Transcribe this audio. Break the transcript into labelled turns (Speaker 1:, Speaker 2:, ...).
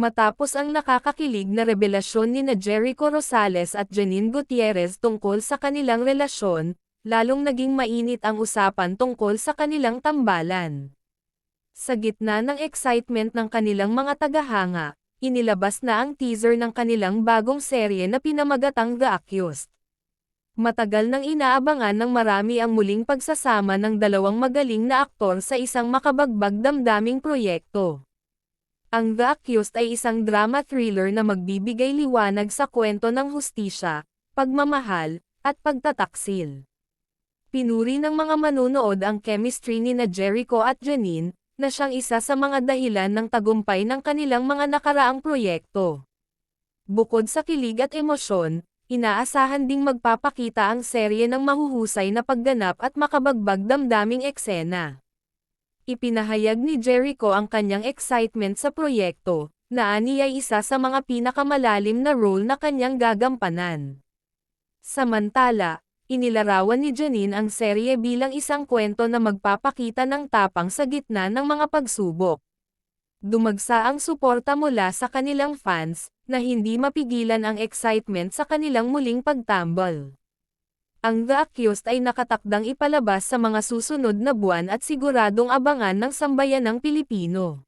Speaker 1: Matapos ang nakakakilig na revelasyon nina Jericho Rosales at Janine Gutierrez tungkol sa kanilang relasyon, lalong naging mainit ang usapan tungkol sa kanilang tambalan. Sa gitna ng excitement ng kanilang mga tagahanga, inilabas na ang teaser ng kanilang bagong serye na pinamagatang The Accused. Matagal nang inaabangan ng marami ang muling pagsasama ng dalawang magaling na aktor sa isang makabagbag damdaming proyekto. Ang The Accused ay isang drama-thriller na magbibigay liwanag sa kwento ng hustisya, pagmamahal, at pagtataksil. Pinuri ng mga manunood ang chemistry nina Jericho at Janine, na siyang isa sa mga dahilan ng tagumpay ng kanilang mga nakaraang proyekto. Bukod sa kilig at emosyon, inaasahan ding magpapakita ang serye ng mahuhusay na pagganap at makabagbag damdaming eksena. Ipinahayag ni Jericho ang kanyang excitement sa proyekto, na ani ay isa sa mga pinakamalalim na role na kanyang gagampanan. Samantala, inilarawan ni Janine ang serye bilang isang kwento na magpapakita ng tapang sa gitna ng mga pagsubok. Dumagsa ang suporta mula sa kanilang fans, na hindi mapigilan ang excitement sa kanilang muling pagtambal. Ang The Accused ay nakatakdang ipalabas sa mga susunod na buwan at siguradong abangan ng sambayanang Pilipino.